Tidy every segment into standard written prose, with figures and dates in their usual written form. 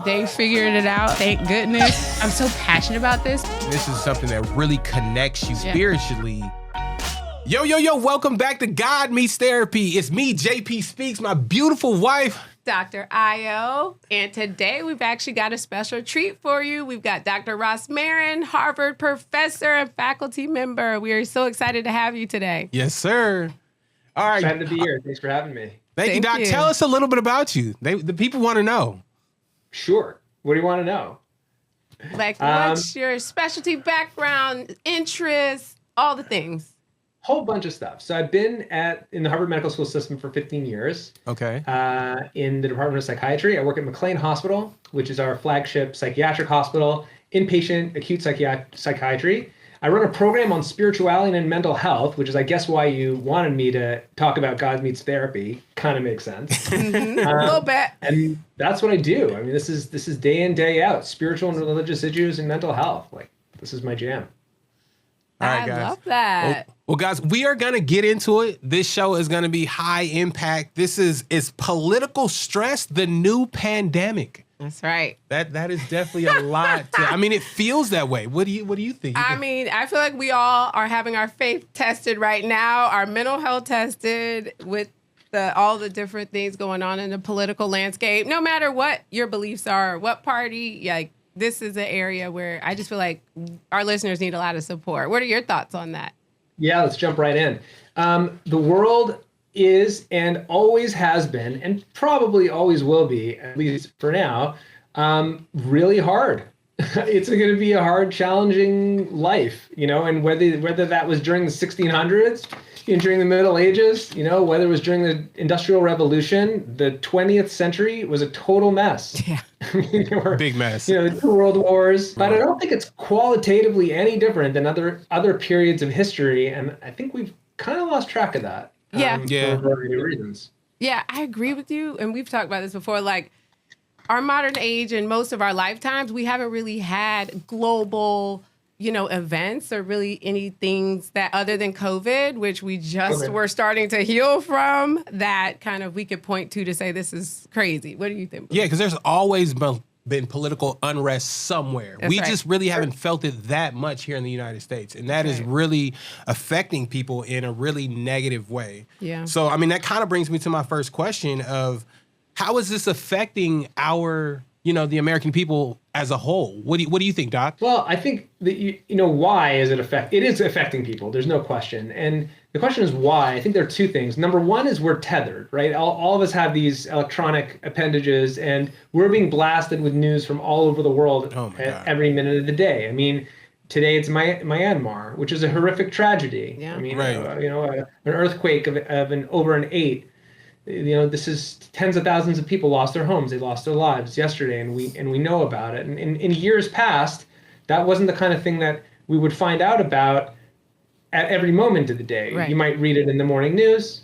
They figured it out. Thank goodness. I'm so passionate about this. This is something that really connects you spiritually. Yo, welcome back to God Meets Therapy. It's me, JP Speaks, my beautiful wife, Dr. Io. And today we've actually got a special treat for you. We've got Dr. Rosmarin, Harvard professor and faculty member. We are so excited to have you today. Yes, sir. All right. Excited to be here. Thanks for having me. Thank you, Doc. Tell us a little bit about you. The people want to know. Sure. What do you want to know? Like, what's your specialty background, interests, all the things? Whole bunch of stuff. So I've been in the Harvard Medical School system for 15 years. Okay. In the Department of Psychiatry. I work at McLean Hospital, which is our flagship psychiatric hospital, inpatient acute psychiatry. I run a program on spirituality and mental health, which is, I guess, why you wanted me to talk about God Meets Therapy. Kind of makes sense. A little bit. And that's what I do. I mean, this is day in, day out, spiritual and religious issues and mental health. Like, this is my jam. All right, guys. I love that. Well, guys, we are going to get into it. This show is going to be high impact. This is political stress, the new pandemic. That's right. That is definitely a lot. I mean, it feels that way. What do you think? I mean, I feel like we all are having our faith tested right now, our mental health tested with all the different things going on in the political landscape. No matter what your beliefs are, what party, like, this is an area where I just feel like our listeners need a lot of support. What are your thoughts on that? Yeah, let's jump right in. The world is and always has been and probably always will be, at least for now, really hard. It's going to be a hard, challenging life, and whether that was during the 1600s, during the Middle Ages, whether it was during the Industrial Revolution, the 20th century was a total mess. Yeah. Big mess. 2 world wars. But I don't think it's qualitatively any different than other periods of history. And I think we've kind of lost track of that. For a variety of reasons. Yeah, I agree with you. And we've talked about this before. Like, our modern age and most of our lifetimes, we haven't really had global events or really any things that other than COVID, which we just were starting to heal from, that kind of we could point to say this is crazy. What do you think? Yeah, because there's always been political unrest somewhere. That's we right. just really haven't felt it that much here in the United States. And that is really affecting people in a really negative way. Yeah. So, I mean, that kind of brings me to my first question of how is this affecting our, the American people as a whole? What do you think, Doc? Well, I think that, why is it it is affecting people. There's no question. And the question is why. I think there are two things. Number one is we're tethered, right? All of us have these electronic appendages and we're being blasted with news from all over the world every minute of the day. I mean, today it's Myanmar, which is a horrific tragedy. Yeah. I mean, right. An earthquake of over an 8. This is tens of thousands of people lost their homes. They lost their lives yesterday, and we know about it. And in years past, that wasn't the kind of thing that we would find out about at every moment of the day. Right. You might read it in the morning news,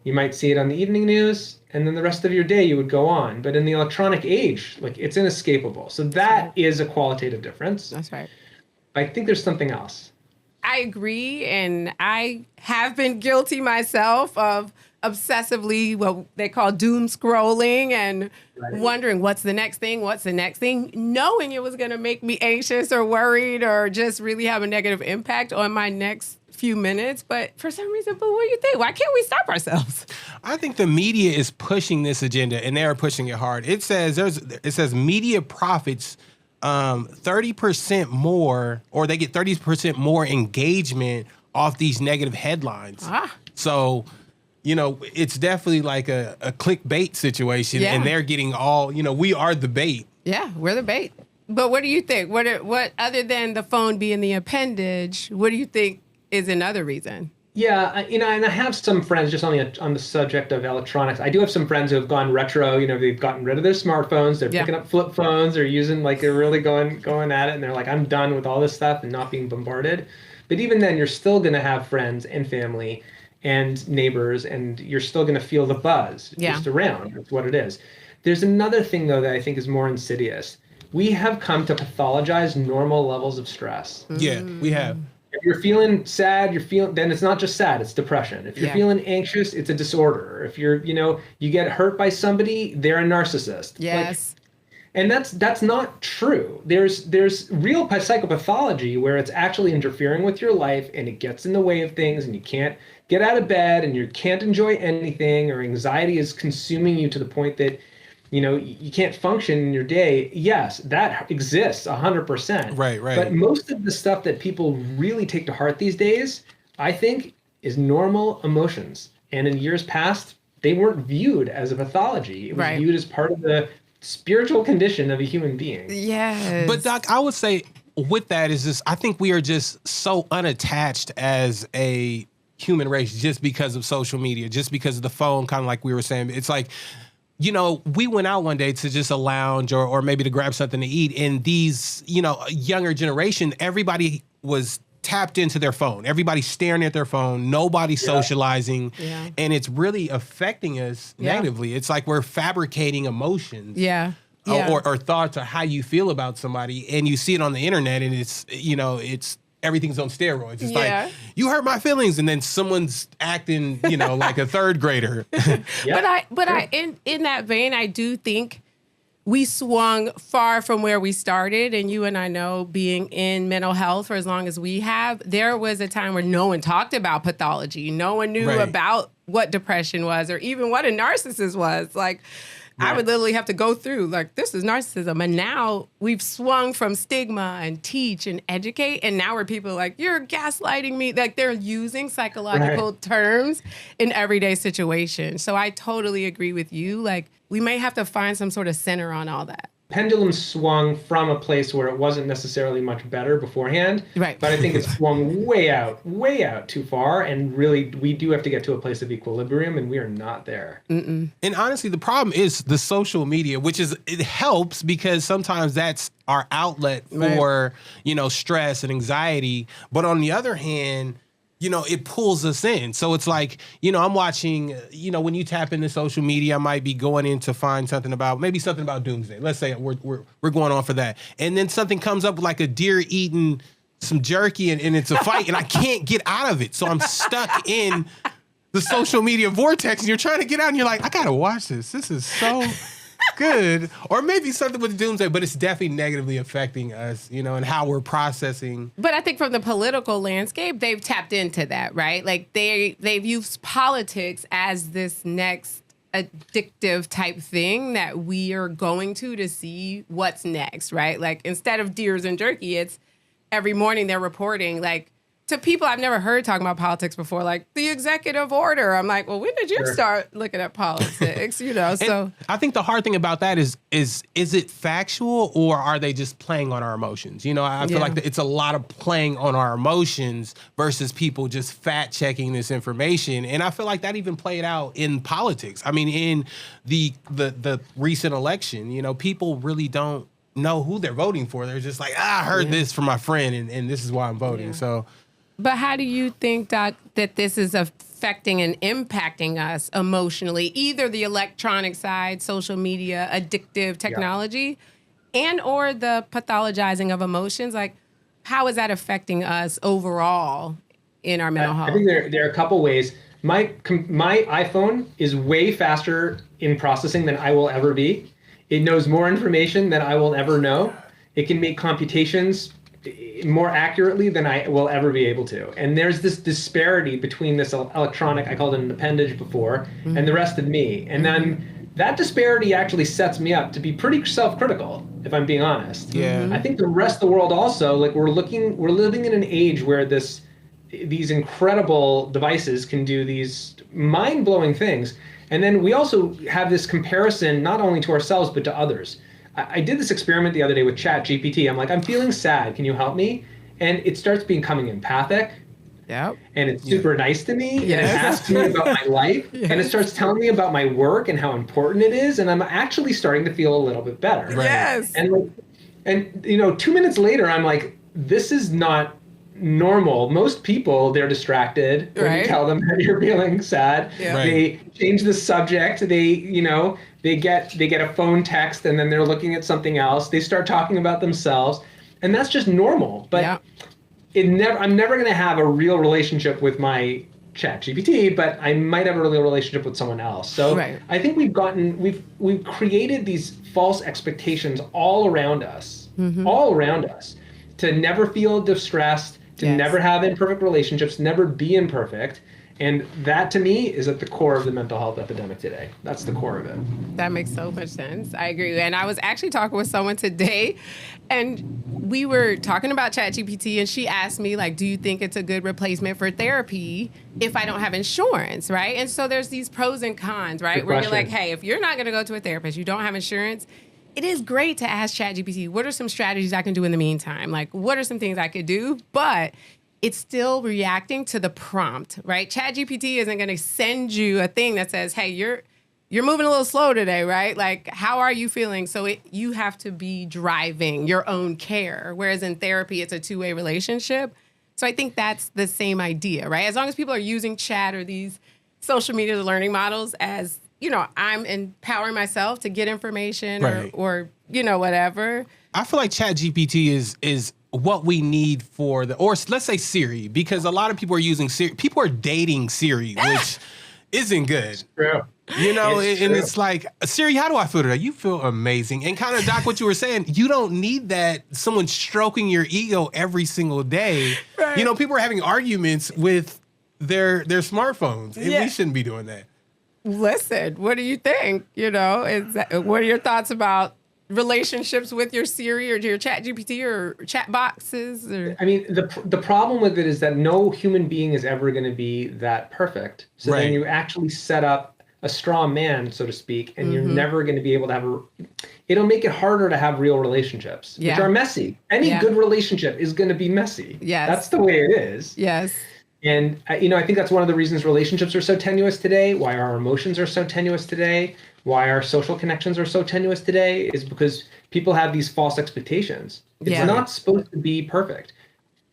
you might see it on the evening news, and then the rest of your day you would go on. But in the electronic age, like, it's inescapable. So that is a qualitative difference. That's right. I think there's something else. I agree, and I have been guilty myself of obsessively what they call doom scrolling and wondering what's the next thing, knowing it was going to make me anxious or worried or just really have a negative impact on my next few minutes. But for some reason, but what do you think? Why can't we stop ourselves? I think the media is pushing this agenda, and they are pushing it hard. It says media profits 30% more, or they get 30% more engagement off these negative headlines. So, it's definitely like a clickbait situation, and they're getting all, we are the bait. Yeah, we're the bait. But what do you think? What other than the phone being the appendage, what do you think is another reason? Yeah, and I have some friends just on the subject of electronics. I do have some friends who have gone retro. They've gotten rid of their smartphones. They're picking up flip phones. They're using they're really going at it, and they're like, I'm done with all this stuff and not being bombarded. But even then, you're still going to have friends and family and neighbors, and you're still going to feel the buzz just around. That's what it is. There's another thing, though, that I think is more insidious. We have come to pathologize normal levels of stress. Yeah, we have. If you're feeling sad, then it's not just sad, it's depression. If you're feeling anxious, it's a disorder. If you're, you get hurt by somebody, they're a narcissist. Yes. And that's not true. There's real psychopathology where it's actually interfering with your life and it gets in the way of things and you can't get out of bed and you can't enjoy anything, or anxiety is consuming you to the point that you can't function in your day. Yes, that exists 100%. Right. But most of the stuff that people really take to heart these days, I think, is normal emotions. And in years past, they weren't viewed as a pathology. It was viewed as part of the spiritual condition of a human being. Yes. But Doc, I would say with that is just, I think we are just so unattached as a human race just because of social media, just because of the phone, kind of like we were saying. It's like, we went out one day to just a lounge or maybe to grab something to eat. And these, younger generation, everybody was tapped into their phone. Everybody's staring at their phone. Nobody's socializing. Yeah. And it's really affecting us negatively. It's like we're fabricating emotions. Yeah. Or thoughts or how you feel about somebody. And you see it on the internet and it's, it's everything's on steroids. It's like, you hurt my feelings. And then someone's acting, like a third grader. But I in that vein, I do think we swung far from where we started, and you and I know, being in mental health for as long as we have, there was a time where no one talked about pathology. No one knew about what depression was or even what a narcissist was. Like, I would literally have to go through, like, this is narcissism. And now we've swung from stigma and teach and educate, and now where people are like, you're gaslighting me. Like, they're using psychological terms in everyday situations. So I totally agree with you. Like, we may have to find some sort of center on all that. Pendulum swung from a place where it wasn't necessarily much better beforehand. Right. But I think it's swung way out too far. And really, we do have to get to a place of equilibrium, and we are not there. And honestly, the problem is the social media, it helps because sometimes that's our outlet for, stress and anxiety. But on the other hand, it pulls us in. So it's like, I'm watching, when you tap into social media, I might be going in to find something about doomsday. Let's say we're going on for that. And then something comes up like a deer eating some jerky and it's a fight and I can't get out of it. So I'm stuck in the social media vortex and you're trying to get out and you're like, I got to watch this. This is so good. Or maybe something with doomsday, but it's definitely negatively affecting us, and how we're processing. But I think from the political landscape, they've tapped into that, right? Like they've used politics as this next addictive type thing that we are going to see what's next, right? Like, instead of deers and jerky, it's every morning they're reporting, like, to people I've never heard talking about politics before, like the executive order. I'm like, well, when did you start looking at politics? So I think the hard thing about that is it factual or are they just playing on our emotions? I feel like it's a lot of playing on our emotions versus people just fact checking this information. And I feel like that even played out in politics. I mean, in the recent election, people really don't know who they're voting for. They're just like, I heard this from my friend and this is why I'm voting. So. But how do you think, Doc, that this is affecting and impacting us emotionally? Either the electronic side, social media, addictive technology, and or the pathologizing of emotions. Like, how is that affecting us overall in our mental health? I think there are a couple ways. My iPhone is way faster in processing than I will ever be. It knows more information than I will ever know. It can make computations more accurately than I will ever be able to. And there's this disparity between this electronic, I called it an appendage before, and the rest of me. And then that disparity actually sets me up to be pretty self-critical, if I'm being honest. Yeah. I think the rest of the world also, like, we're living in an age where these incredible devices can do these mind-blowing things. And then we also have this comparison not only to ourselves, but to others. I did this experiment the other day with ChatGPT. I'm like, I'm feeling sad. Can you help me? And it starts becoming empathic. Yep. And it's super nice to me. Yes. And it asks me about my life. Yes. And it starts telling me about my work and how important it is. And I'm actually starting to feel a little bit better. Right? Yes. And 2 minutes later, I'm like, this is not normal. Most people, they're distracted when you tell them that you're feeling sad. Yeah. Right. They change the subject. They get a phone text and then they're looking at something else. They start talking about themselves, and that's just normal. But I'm never going to have a real relationship with my ChatGPT, but I might have a real relationship with someone else. So I think we've created these false expectations all around us, to never feel distressed, to never have imperfect relationships, never be imperfect. And that, to me, is at the core of the mental health epidemic today. That's the core of it. That makes so much sense. I agree. And I was actually talking with someone today, and we were talking about ChatGPT, and she asked me, like, do you think it's a good replacement for therapy if I don't have insurance, right? And so there's these pros and cons, right? Good Where question. you're like, hey, if you're not going to go to a therapist, you don't have insurance, it is great to ask ChatGPT, what are some strategies I can do in the meantime? Like, what are some things I could do? But it's still reacting to the prompt, right? ChatGPT isn't going to send you a thing that says, hey, you're moving a little slow today, right? Like, how are you feeling? So you have to be driving your own care. Whereas in therapy, it's a two-way relationship. So I think that's the same idea, right? As long as people are using chat or these social media learning models as, I'm empowering myself to get information or whatever. I feel like ChatGPT is what we need for or let's say Siri, because a lot of people are using Siri. People are dating Siri, which isn't good. True. It's like, Siri, how do I feel today? You feel amazing. And kind of, Doc, what you were saying, you don't need that someone stroking your ego every single day. Right. People are having arguments with their smartphones, and we shouldn't be doing that. Listen, what do you think? What are your thoughts about relationships with your Siri or your ChatGPT or chat boxes? I mean, the problem with it is that no human being is ever going to be that perfect. So then you actually set up a straw man, so to speak, and you're never going to be able to it'll make it harder to have real relationships, which are messy. Any good relationship is going to be messy. Yes. That's the way it is. Yes. And, I think that's one of the reasons relationships are so tenuous today, why our emotions are so tenuous today, why our social connections are so tenuous today, is because people have these false expectations. It's not supposed to be perfect.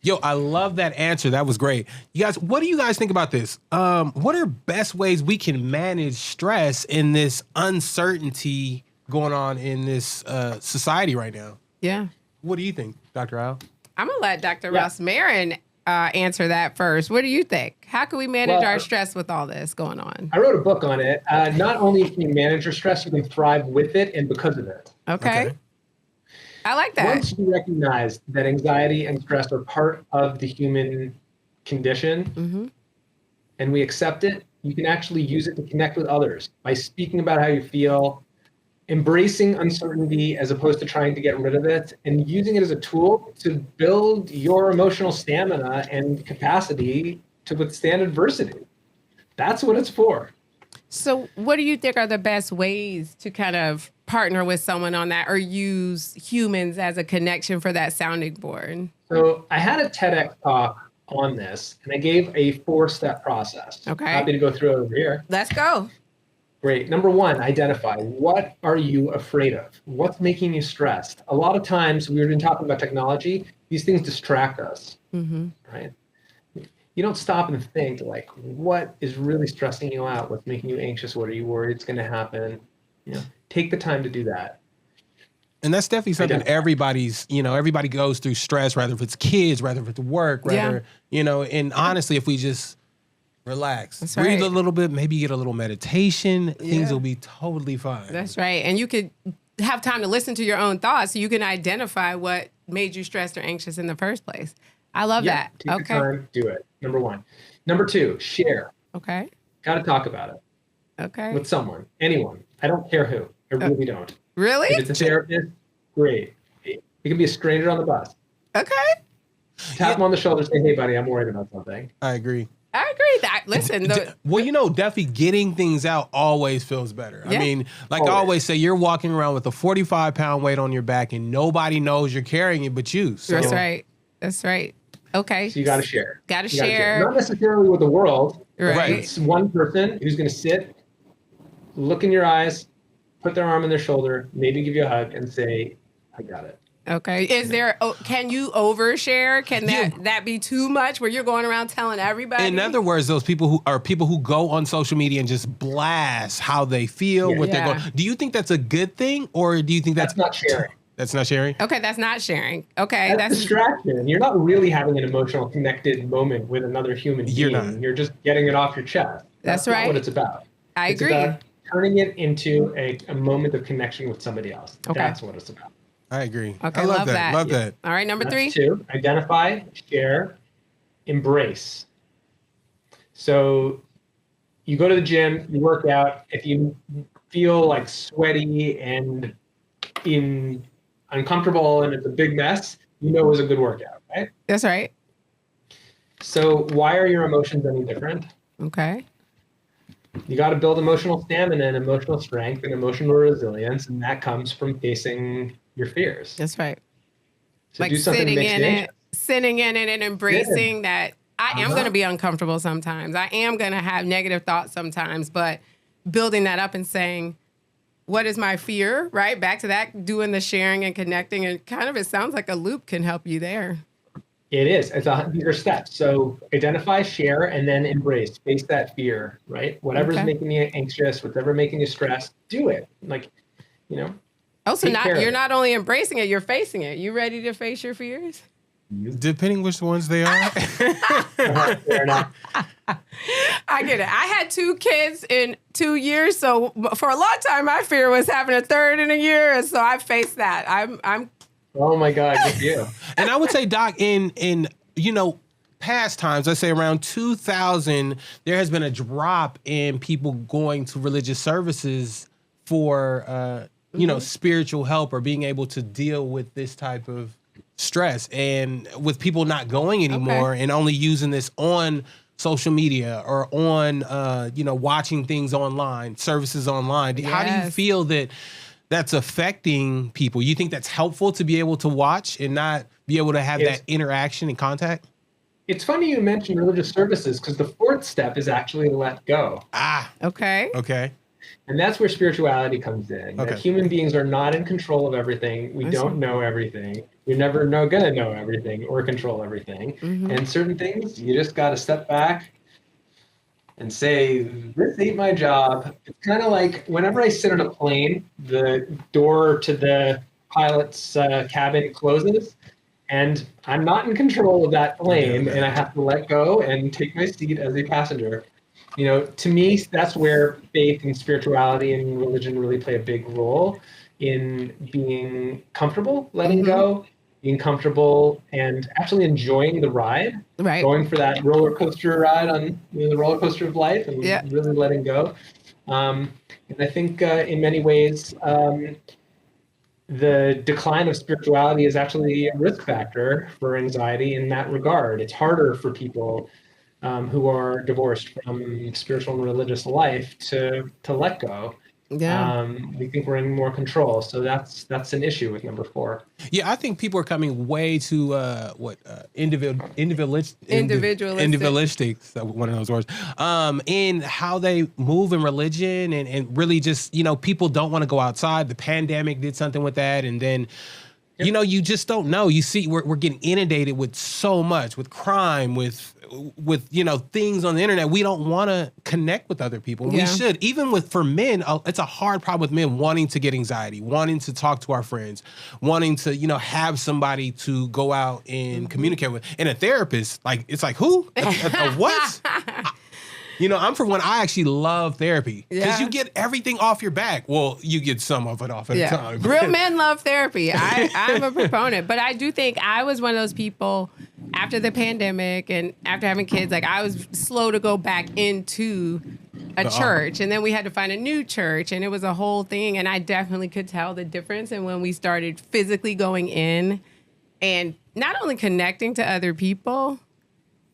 Yo, I love that answer. That was great. You guys, what do you guys think about this? What are best ways we can manage stress in this uncertainty going on in this society right now? Yeah. What do you think, Dr. Al? I'm going to let Dr. Rosmarin answer that first. What do you think? How can we manage our stress with all this going on? I wrote a book on it. Not only can you manage your stress, you can thrive with it and because of it. Okay. I like that. Once you recognize that anxiety and stress are part of the human condition, and we accept it, you can actually use it to connect with others by speaking about how you feel, embracing uncertainty as opposed to trying to get rid of it, and using it as a tool to build your emotional stamina and capacity to withstand adversity. That's what it's for. So what do you think are the best ways to kind of partner with someone on that or use humans as a connection for that sounding board? So I had a TEDx talk on this, and I gave a 4-step process. Okay. Happy to go through it over here. Let's go. Great. Number 1, identify what are you afraid of? What's making you stressed? A lot of times, we've been talking about technology, these things distract us, right? You don't stop and think, like, what is really stressing you out? What's making you anxious? What are you worried is going to happen? Take the time to do that. And that's definitely something everybody goes through stress, whether if it's kids, whether if it's work, and honestly, if we just relax, breathe a little bit, maybe get a little meditation, things will be totally fine. That's right. And you could have time to listen to your own thoughts so you can identify what made you stressed or anxious in the first place. I love that. Take the time, do it. Number 1. Number 2, share. Okay. Got to talk about it. Okay. With someone, anyone. I don't care who. I really don't. Really? If it's a therapist, great. It can be a stranger on the bus. Okay. Tap them on the shoulder, say, hey, buddy, I'm worried about something. I agree. Listen. Definitely getting things out always feels better. Yeah. I mean, I always say, you're walking around with a 45-pound weight on your back and nobody knows you're carrying it but you. So. That's right. Okay. So you got to share. Got to share. Not necessarily with the world. Right. It's one person who's going to sit, look in your eyes, put their arm on their shoulder, maybe give you a hug and say, I got it. Okay. Can you overshare? Can that be too much where you're going around telling everybody? In other words, those people who go on social media and just blast how they feel, what they're going. Do you think that's a good thing, or do you think that's not sharing? That's not sharing? Okay, that's not sharing. Okay, That's distraction. You're not really having an emotional connected moment with another human being. You're not. You're just getting it off your chest. That's not right. what it's about. I It's agree. about turning it into a moment of connection with somebody else. Okay. That's what it's about. I agree. Okay, I love love that. that. Love that. All right, number That's 3. 2. Identify, share, embrace. So you go to the gym, you work out. If you feel like sweaty and uncomfortable and it's a big mess, you know it was a good workout, right? That's right. So why are your emotions any different? Okay. You got to build emotional stamina and emotional strength and emotional resilience, and that comes from facing your fears. That's right. So Like do something sitting that makes in you it, anxious. sitting in it and embracing that I am going to be uncomfortable sometimes. I am going to have negative thoughts sometimes, but building that up and saying, what is my fear, right? Back to that, doing the sharing and connecting, and kind of it sounds like a loop can help you there. It is. These are steps. So identify, share, and then embrace. Face that fear, right? Whatever's Okay. making you anxious, whatever making you stressed, do it. Like, Oh, so Take care of you're it. not only embracing it, you're facing it. You ready to face your fears? Depending which ones they are. fair enough. I get it. I had 2 kids in 2 years, so for a long time, my fear was having a third in a year, and so I faced that. I'm Oh my God, good for you. And I would say, Doc, in past times, let's say around 2000, there has been a drop in people going to religious services for spiritual help or being able to deal with this type of stress, and with people not going anymore and only using this on social media or on watching things online, services online. How do you Yes. feel that that's affecting people? You think that's helpful to be able to watch and not be able to have Yes. that interaction and contact? It's funny you mentioned religious services because the 4th step is actually let go. okay. Okay. And that's where spirituality comes in. Okay. That human beings are not in control of everything. We don't know everything. We're never gonna know everything or control everything. And certain things, you just got to step back and say, this ain't my job. It's kind of like whenever I sit on a plane, the door to the pilot's cabin closes, and I'm not in control of that plane, and I have to let go and take my seat as a passenger. To me, that's where faith and spirituality and religion really play a big role in being comfortable, letting go, being comfortable, and actually enjoying the ride. Right. Going for that roller coaster ride on the roller coaster of life and really letting go. And I think in many ways, the decline of spirituality is actually a risk factor for anxiety in that regard. It's harder for people who are divorced from spiritual and religious life to let go. Yeah. We think we're in more control, so that's an issue with number 4. Yeah, I think people are coming way too individualistic. So one of those words. In how they move in religion and really just people don't want to go outside. The pandemic did something with that, and then. You just don't know. You see, we're getting inundated with so much, with crime, with things on the internet. We don't want to connect with other people. Yeah. We should. Even for men, it's a hard problem with men wanting to get anxiety, wanting to talk to our friends, wanting to have somebody to go out and communicate with. And a therapist, it's like who? A what? I'm for one. I actually love therapy because you get everything off your back. Well, you get some of it off at a time. Real men love therapy. I'm a proponent, but I do think I was one of those people after the pandemic and after having kids. Like I was slow to go back into a church, and then we had to find a new church, and it was a whole thing. And I definitely could tell the difference. And when we started physically going in and not only connecting to other people,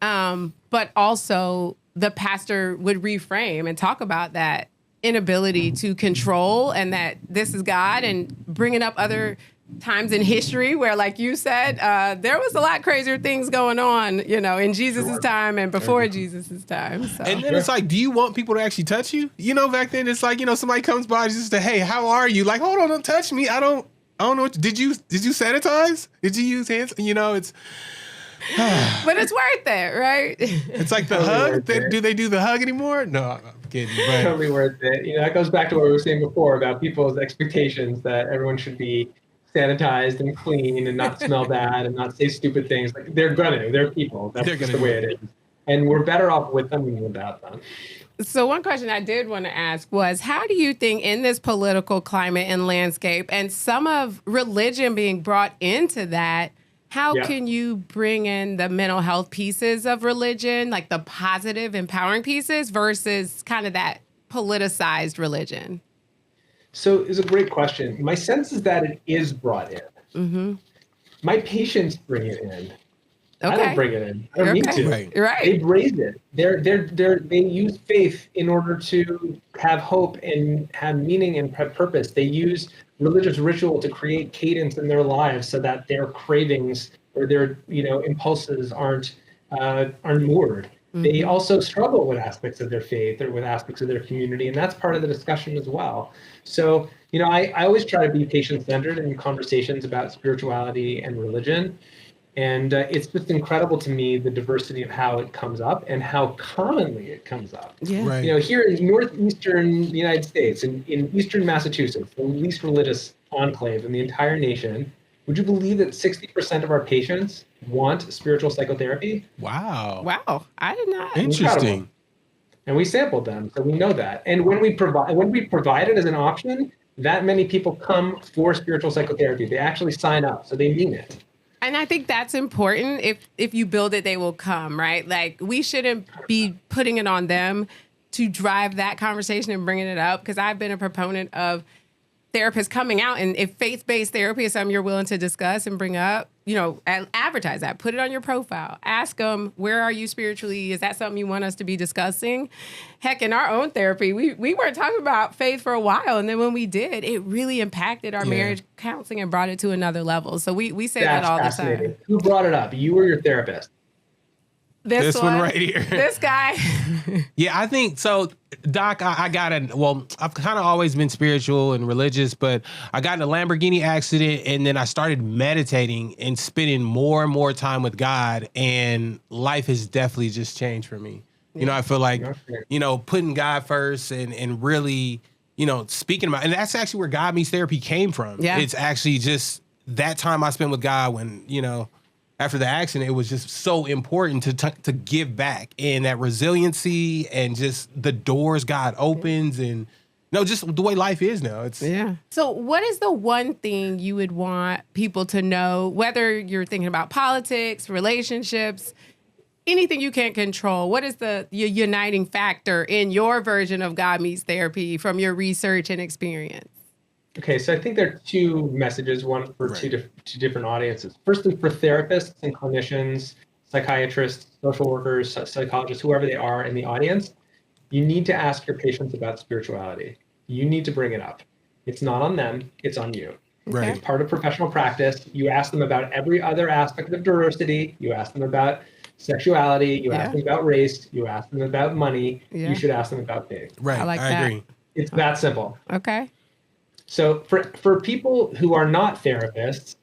but also the pastor would reframe and talk about that inability to control and that this is God, and bringing up other times in history where, like you said, there was a lot crazier things going on, in Jesus' time and before Jesus' time. So. And then it's like, do you want people to actually touch you? Back then it's like, somebody comes by just to, hey, how are you? Like, hold on, don't touch me. I don't know. Did you sanitize? Did you use hands? It's. But it's worth it, right? It's like the hug. Do they do the hug anymore? No, I'm kidding. But. Totally worth it. That goes back to what we were saying before about people's expectations that everyone should be sanitized and clean and not smell bad and not say stupid things. Like they're people. That's just the way it is. And we're better off with them than without them. So one question I did want to ask was, how do you think in this political climate and landscape and some of religion being brought into that, how can you bring in the mental health pieces of religion, like the positive, empowering pieces versus kind of that politicized religion? So it's a great question. My sense is that it is brought in. Mm-hmm. My patients bring it in. Okay. I don't bring it in. I don't need to. Right. They've raised it. They use faith in order to have hope and have meaning and have purpose. They use religious ritual to create cadence in their lives so that their cravings or their impulses aren't moored. Mm-hmm. They also struggle with aspects of their faith or with aspects of their community, and that's part of the discussion as well. So, I always try to be patient-centered in conversations about spirituality and religion. And it's just incredible to me, the diversity of how it comes up and how commonly it comes up. Yeah. Right. Here in northeastern United States, in eastern Massachusetts, the least religious enclave in the entire nation, would you believe that 60% of our patients want spiritual psychotherapy? Wow. I did not. Interesting. Incredible. And we sampled them, so we know that. And when we provide it as an option, that many people come for spiritual psychotherapy. They actually sign up, so they mean it. And I think that's important. If you build it, they will come, right? Like, we shouldn't be putting it on them to drive that conversation and bringing it up, because I've been a proponent of therapists coming out, and if faith-based therapy is something you're willing to discuss and bring up, advertise that, put it on your profile, ask them, where are you spiritually? Is that something you want us to be discussing? Heck, in our own therapy, we weren't talking about faith for a while, and then when we did, it really impacted our marriage counseling and brought it to another level. So we say that all the time. Who brought it up? You or your therapist? This one right here. This guy. Yeah, I think so. Doc, I've kind of always been spiritual and religious, but I got in a Lamborghini accident, and then I started meditating and spending more and more time with God, and life has definitely just changed for me. I feel like, putting God first and really, speaking about, and that's actually where God Meets Therapy came from. Yeah. It's actually just that time I spent with God when, after the accident, it was just so important to give back, and that resiliency and just the doors God opens, and just the way life is now. So what is the one thing you would want people to know, whether you're thinking about politics, relationships, anything you can't control? What is your uniting factor in your version of God Meets Therapy from your research and experience? Okay, so I think there are two messages, one for two different audiences. Firstly, for therapists and clinicians, psychiatrists, social workers, psychologists, whoever they are in the audience, you need to ask your patients about spirituality. You need to bring it up. It's not on them, it's on you. Right. It's part of professional practice. You ask them about every other aspect of diversity. You ask them about sexuality. You ask them about race. You ask them about money. You should ask them about faith. Right, I agree. It's that simple. Okay. So for people who are not therapists,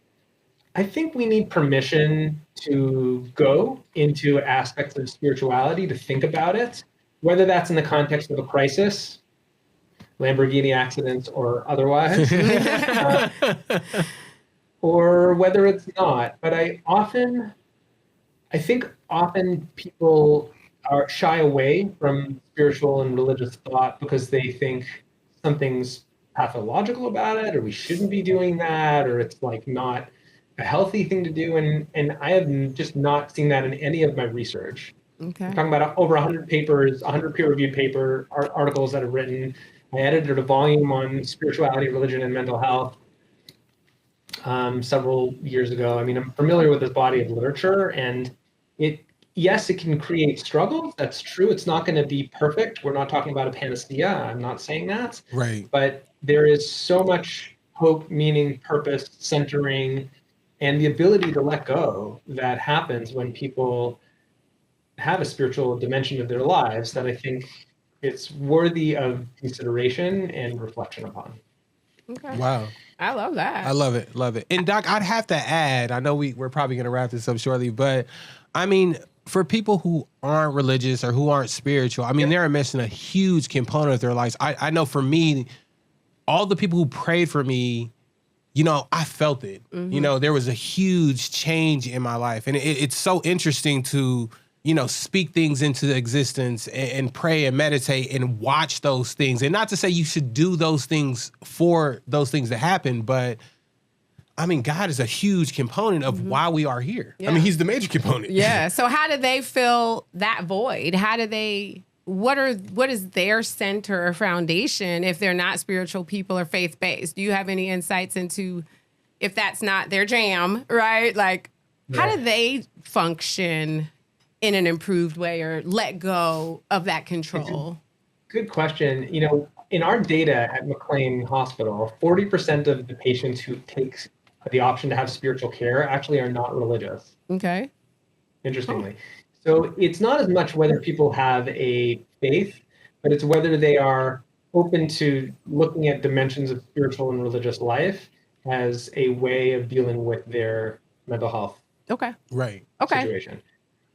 I think we need permission to go into aspects of spirituality, to think about it, whether that's in the context of a crisis, Lamborghini accidents or otherwise, or whether it's not. But I think often people are shy away from spiritual and religious thought because they think something's pathological about it, or we shouldn't be doing that, or it's like not a healthy thing to do. And I have just not seen that in any of my research. Okay. I'm talking about over 100 papers, 100 peer-reviewed articles that I've written. I edited a volume on spirituality, religion, and mental health several years ago. I mean, I'm familiar with this body of literature, and it can create struggles. That's true. It's not going to be perfect. We're not talking about a panacea. I'm not saying that. Right. But there is so much hope, meaning, purpose, centering, and the ability to let go that happens when people have a spiritual dimension of their lives that I think it's worthy of consideration and reflection upon. Okay. Wow. I love that. I love it. Love it. And Doc, I'd have to add, I know we're probably going to wrap this up shortly, but I mean, for people who aren't religious or who aren't spiritual, I mean, they're missing a huge component of their lives. I know for me, all the people who prayed for me, I felt it. There was a huge change in my life. And it's so interesting to, speak things into existence and pray and meditate and watch those things. And not to say you should do those things for those things to happen, but God is a huge component of why we are here. Yeah. He's the major component. Yeah. So how do they fill that void? What is their center or foundation if they're not spiritual people or faith-based? Do you have any insights into if that's not their jam, right? Like, how do they function in an improved way or let go of that control? Good question. In our data at McLean Hospital, 40% of the patients who take the option to have spiritual care actually are not religious. Okay. Interestingly. So it's not as much whether people have a faith, but it's whether they are open to looking at dimensions of spiritual and religious life as a way of dealing with their mental health situation.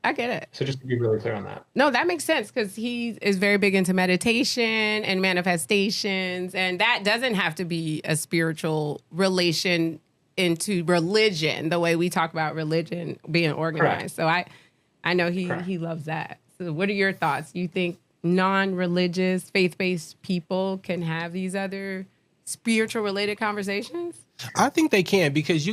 I get it. So just to be really clear on that. No, that makes sense because he is very big into meditation and manifestations, and that doesn't have to be a spiritual relation into religion, the way we talk about religion being organized. Correct. So I know he loves that. So what are your thoughts? You think non-religious, faith-based people can have these other spiritual related conversations? I think they can, because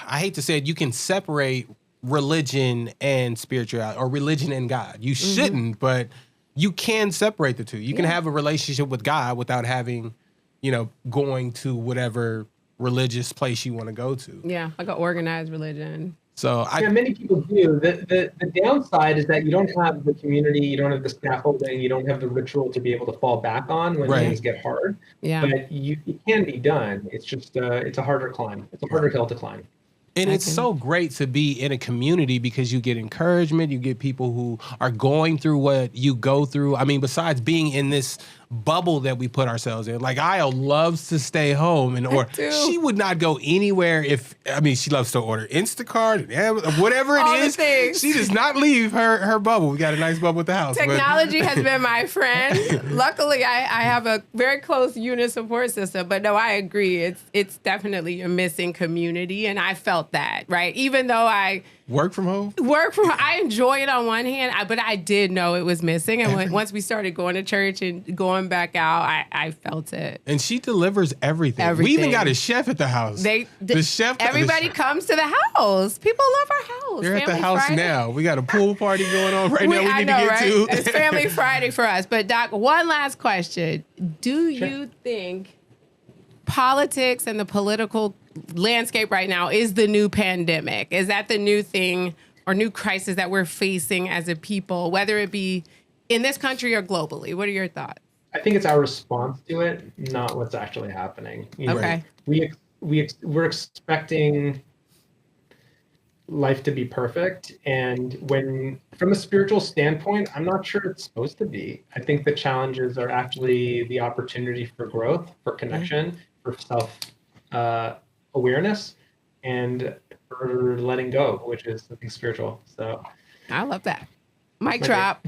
I hate to say it, you can separate religion and spirituality, or religion and God. You shouldn't, but you can separate the two. You can have a relationship with God without having, going to whatever religious place you want to go to. Yeah, like an organized religion. So many people do. The downside is that you don't have the community, you don't have the scaffolding, you don't have the ritual to be able to fall back on when things get hard. Yeah. But it can be done. It's just it's a harder climb. It's a harder hill to climb. And it's so great to be in a community because you get encouragement. You get people who are going through what you go through. Besides being in this bubble that we put ourselves in. Like, Io loves to stay home, she would not go anywhere she loves to order Instacart, and whatever it is. She does not leave her bubble. We got a nice bubble at the house. Technology has been my friend. Luckily, I have a very close unit support system. But no, I agree. It's definitely a missing community, and I felt that, right? Even though I work from home. I enjoy it on one hand, but I did know it was missing. And once we started going to church and going back out, I felt it. And she delivers everything. We even got a chef at the house. Everybody comes to the house. People love our house. They're at the house Friday. Now. We got a pool party going on right now. We need to get to. It's Family Friday for us. But Doc, one last question: do you think politics and the political landscape right now is the new pandemic? Is that the new thing or new crisis that we're facing as a people, whether it be in this country or globally? What are your thoughts? I think it's our response to it, not what's actually happening. Okay. We're expecting life to be perfect, and when, from a spiritual standpoint, I'm not sure it's supposed to be. I think the challenges are actually the opportunity for growth, for connection, for self awareness, and for letting go, which is something spiritual. So I love that. Mic drop.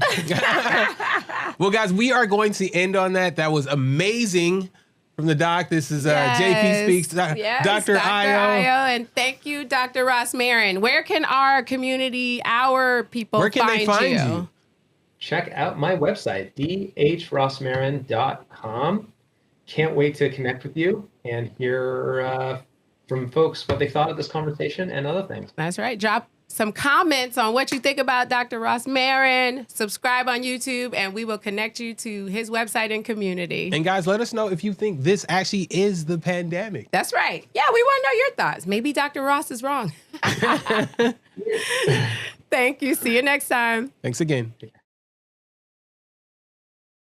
Well, guys, we are going to end on that. That was amazing from the doc. This is JP Speaks, Dr. Io. And thank you, Dr. Rosmarin. Where can our community, our people find you? Check out my website, dhrosmarin.com. Can't wait to connect with you and hear from folks what they thought of this conversation and other things. That's right. Drop some comments on what you think about Dr. Rosmarin. Subscribe on YouTube, and we will connect you to his website and community. And guys, let us know if you think this actually is the pandemic. That's right. Yeah, we want to know your thoughts. Maybe Dr. Ross is wrong. Thank you. See you next time. Thanks again.